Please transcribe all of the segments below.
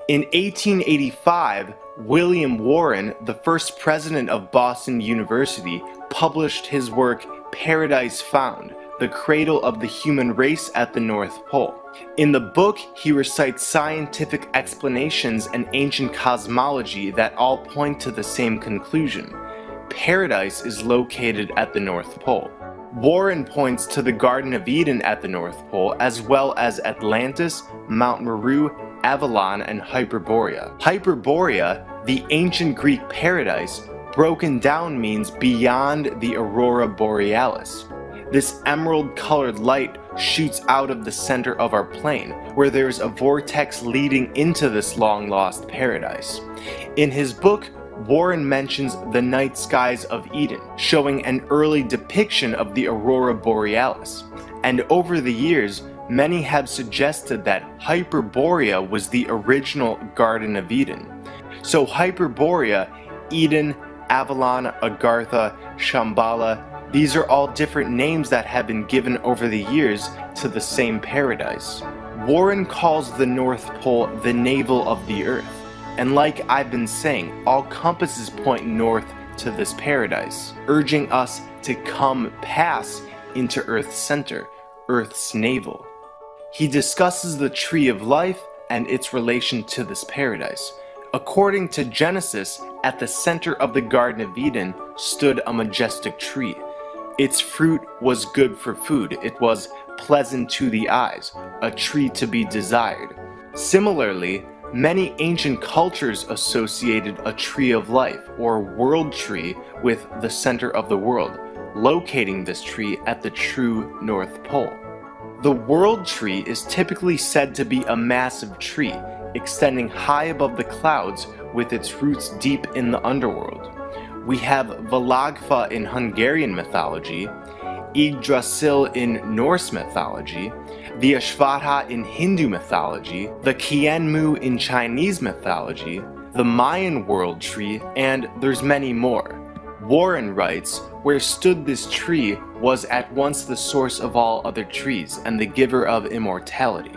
In 1885, William Warren, the first president of Boston University, published his work Paradise Found, the Cradle of the Human Race at the North Pole. In the book, he recites scientific explanations and ancient cosmology that all point to the same conclusion. Paradise is located at the North Pole. Warren points to the Garden of Eden at the North Pole, as well as Atlantis, Mount Meru, Avalon, and Hyperborea. Hyperborea, the ancient Greek paradise, broken down means beyond the aurora borealis. This emerald-colored light shoots out of the center of our plane, where there's a vortex leading into this long-lost paradise. In his book, Warren mentions the night skies of Eden, showing an early depiction of the aurora borealis. And over the years, many have suggested that Hyperborea was the original Garden of Eden. So Hyperborea, Eden, Avalon, Agartha, Shambhala, these are all different names that have been given over the years to the same paradise. Warren calls the North Pole the navel of the Earth. And like I've been saying, all compasses point north to this paradise, urging us to come pass into Earth's center, Earth's navel. He discusses the tree of life and its relation to this paradise. According to Genesis, at the center of the Garden of Eden stood a majestic tree. Its fruit was good for food. It was pleasant to the eyes, a tree to be desired. Similarly, many ancient cultures associated a tree of life, or world tree, with the center of the world, locating this tree at the true North Pole. The world tree is typically said to be a massive tree, extending high above the clouds with its roots deep in the underworld. We have Valagfa in Hungarian mythology, Yggdrasil in Norse mythology, the Ashvatha in Hindu mythology, the Qianmu in Chinese mythology, the Mayan world tree, and there's many more. Warren writes, "Where stood this tree was at once the source of all other trees and the giver of immortality.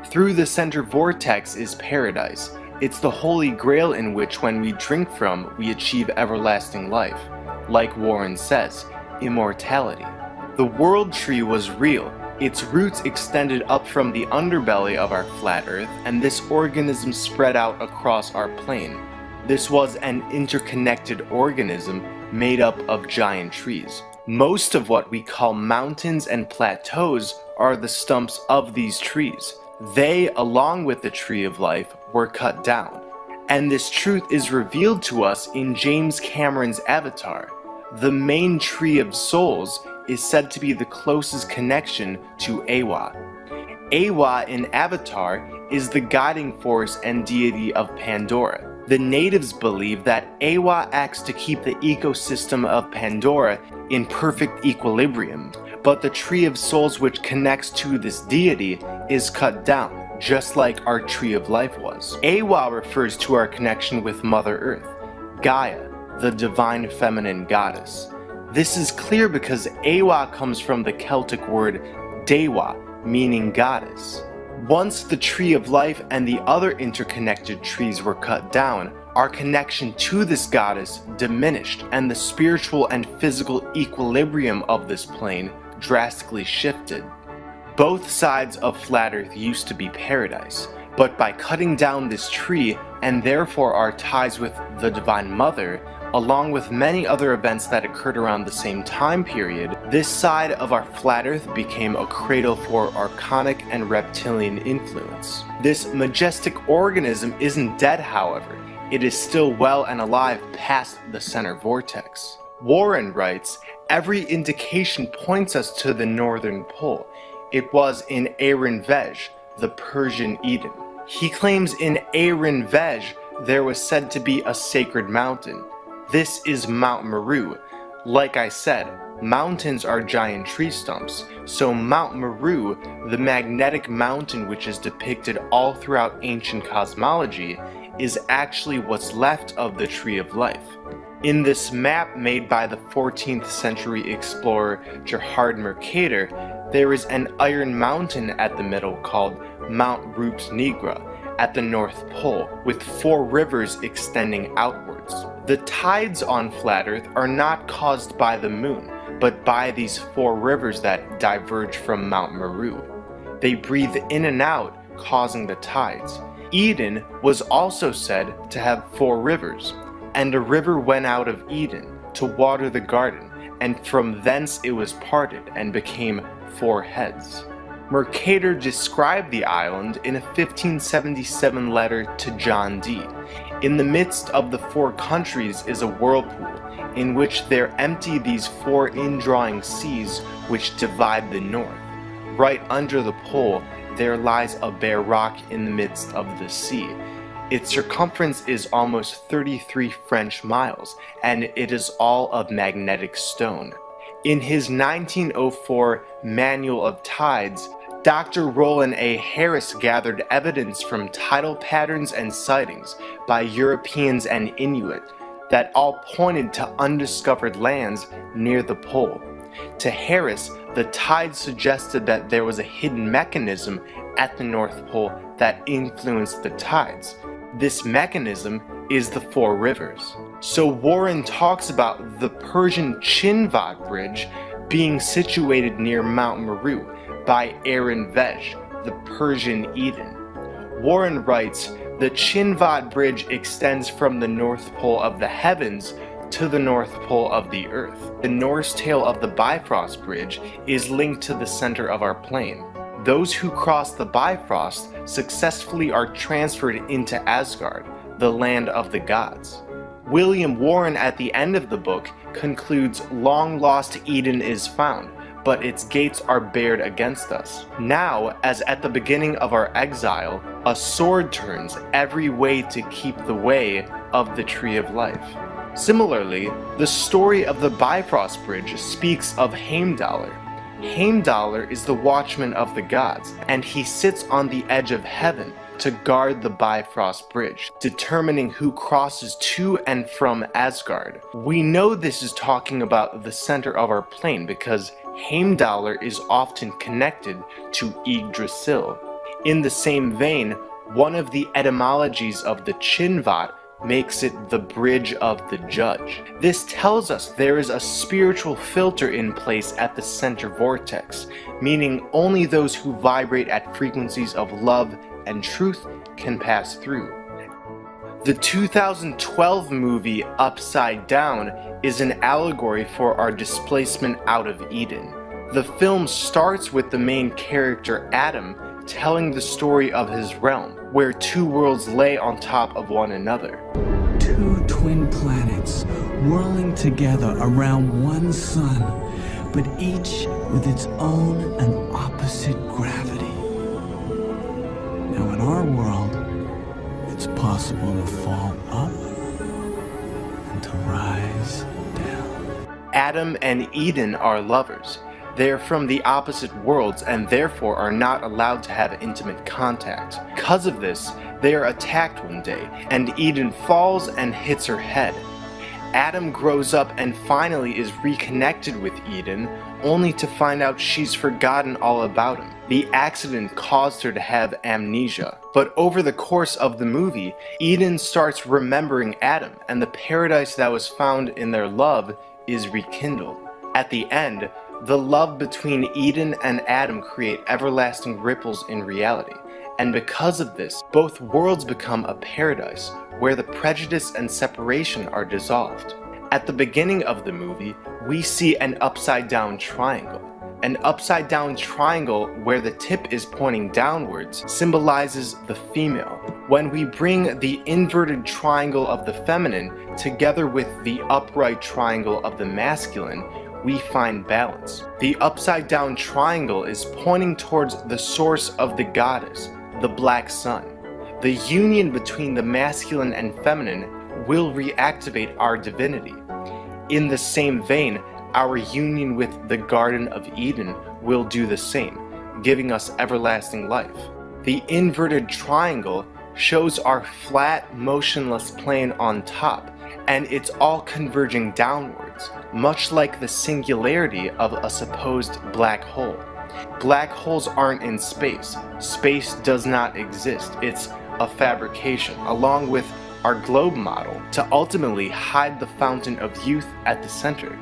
Through the center vortex is paradise. It's the holy grail in which when we drink from, we achieve everlasting life. Like Warren says, immortality. The world tree was real. Its roots extended up from the underbelly of our flat earth, and this organism spread out across our plane. This was an interconnected organism made up of giant trees. Most of what we call mountains and plateaus are the stumps of these trees. They, along with the tree of life, were cut down. And this truth is revealed to us in James Cameron's Avatar. The main tree of souls is said to be the closest connection to Awa. Awa in Avatar is the guiding force and deity of Pandora. The natives believe that Awa acts to keep the ecosystem of Pandora in perfect equilibrium, but the tree of souls which connects to this deity is cut down, just like our tree of life was. Awa refers to our connection with Mother Earth, Gaia, the divine feminine goddess. This is clear because Awa comes from the Celtic word Dewa, meaning goddess. Once the tree of life and the other interconnected trees were cut down, our connection to this goddess diminished, and the spiritual and physical equilibrium of this plane drastically shifted. Both sides of flat Earth used to be paradise, but by cutting down this tree, and therefore our ties with the Divine Mother, along with many other events that occurred around the same time period, this side of our flat Earth became a cradle for archonic and reptilian influence. This majestic organism isn't dead, however. It is still well and alive past the center vortex. Warren writes, "Every indication points us to the northern pole. It was in Arin Vej, the Persian Eden." He claims in Arin Vej there was said to be a sacred mountain. This is Mount Meru. Like I said, mountains are giant tree stumps, so Mount Meru, the magnetic mountain which is depicted all throughout ancient cosmology, is actually what's left of the Tree of Life. In this map made by the 14th century explorer Gerhard Mercator, there is an iron mountain at the middle called Mount Rupt Nigra, at the North Pole, with 4 rivers extending outwards. The tides on flat Earth are not caused by the moon, but by these 4 rivers that diverge from Mount Meru. They breathe in and out, causing the tides. Eden was also said to have 4 rivers, and a river went out of Eden to water the garden, and from thence it was parted and became 4 heads. Mercator described the island in a 1577 letter to John Dee. In the midst of the 4 countries is a whirlpool, in which there empty these 4 indrawing seas which divide the north. Right under the pole there lies a bare rock in the midst of the sea. Its circumference is almost 33 French miles, and it is all of magnetic stone. In his 1904 Manual of Tides, Dr. Roland A. Harris gathered evidence from tidal patterns and sightings by Europeans and Inuit that all pointed to undiscovered lands near the pole. To Harris, the tides suggested that there was a hidden mechanism at the North Pole that influenced the tides. This mechanism is the 4 rivers. So Warren talks about the Persian Chinvat Bridge being situated near Mount Meru by Aaron Vej, the Persian Eden. Warren writes, the Chinvat Bridge extends from the North Pole of the heavens to the North Pole of the earth. The Norse tale of the Bifrost Bridge is linked to the center of our plane. Those who cross the Bifrost successfully are transferred into Asgard, the land of the gods. William Warren at the end of the book concludes long lost Eden is found, but its gates are bared against us. Now, as at the beginning of our exile, a sword turns every way to keep the way of the tree of life. Similarly, the story of the Bifrost Bridge speaks of Heimdallr. Heimdallr is the watchman of the gods, and he sits on the edge of heaven to guard the Bifrost Bridge, determining who crosses to and from Asgard. We know this is talking about the center of our plane because Heimdallr is often connected to Yggdrasil. In the same vein, one of the etymologies of the Chinvat makes it the bridge of the judge. This tells us there is a spiritual filter in place at the center vortex, meaning only those who vibrate at frequencies of love and truth can pass through. The 2012 movie Upside Down is an allegory for our displacement out of Eden. The film starts with the main character Adam telling the story of his realm, where 2 worlds lay on top of one another. 2 twin planets whirling together around one sun, but each with its own and opposite gravity. Now in our world, it's possible to fall up and to rise down. Adam and Eden are lovers. They are from the opposite worlds and therefore are not allowed to have intimate contact. Because of this, they are attacked one day, and Eden falls and hits her head. Adam grows up and finally is reconnected with Eden, only to find out she's forgotten all about him. The accident caused her to have amnesia. But over the course of the movie, Eden starts remembering Adam, and the paradise that was found in their love is rekindled. At the end, the love between Eden and Adam create everlasting ripples in reality, and because of this, both worlds become a paradise where the prejudice and separation are dissolved. At the beginning of the movie, we see an upside-down triangle. An upside-down triangle where the tip is pointing downwards symbolizes the female. When we bring the inverted triangle of the feminine together with the upright triangle of the masculine, we find balance. The upside-down triangle is pointing towards the source of the goddess, the black sun. The union between the masculine and feminine will reactivate our divinity. In the same vein, our union with the Garden of Eden will do the same, giving us everlasting life. The inverted triangle shows our flat, motionless plane on top, and it's all converging downwards, much like the singularity of a supposed black hole. Black holes aren't in space. Space does not exist. It's a fabrication, along with our globe model, to ultimately hide the fountain of youth at the center.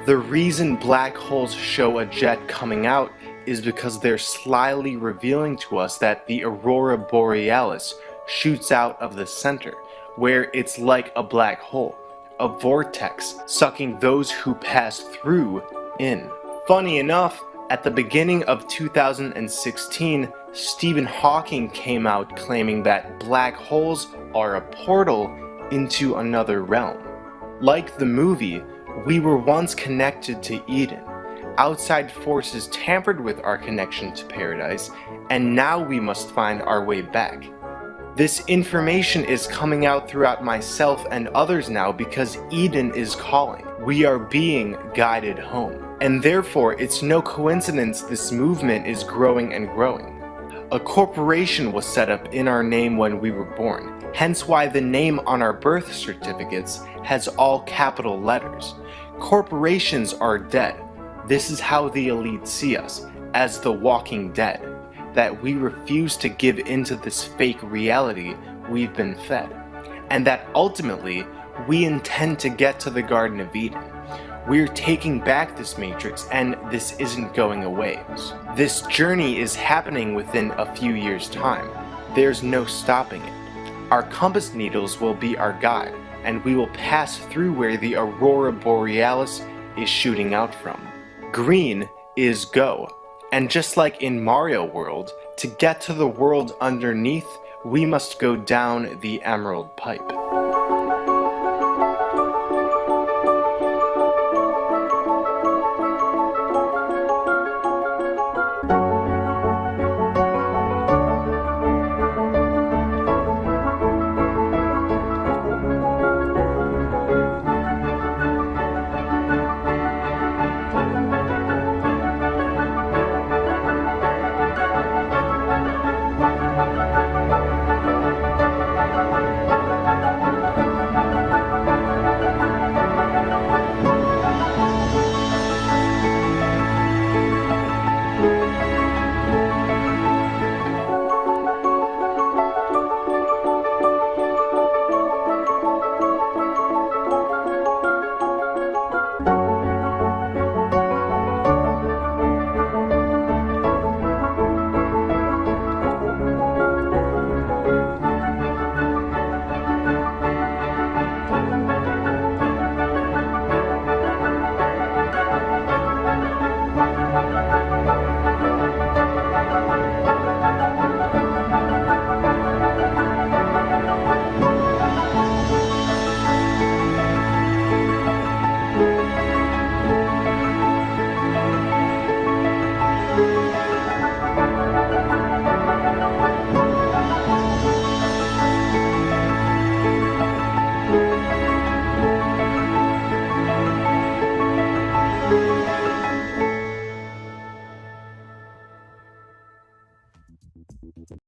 The reason black holes show a jet coming out is because they're slyly revealing to us that the aurora borealis shoots out of the center, where it's like a black hole, a vortex sucking those who pass through in. Funny enough, at the beginning of 2016, Stephen Hawking came out claiming that black holes are a portal into another realm. Like the movie, we were once connected to Eden. Outside forces tampered with our connection to paradise, and now we must find our way back. This information is coming out throughout myself and others now because Eden is calling. We are being guided home. And therefore, it's no coincidence this movement is growing and growing. A corporation was set up in our name when we were born, hence why the name on our birth certificates has all capital letters. Corporations are dead. This is how the elite see us, as the walking dead, that we refuse to give into this fake reality we've been fed, and that ultimately we intend to get to the Garden of Eden. We're taking back this matrix, and this isn't going away. This journey is happening within a few years' time. There's no stopping it. Our compass needles will be our guide, and we will pass through where the aurora borealis is shooting out from. Green is go. And just like in Mario World, to get to the world underneath, we must go down the emerald pipe.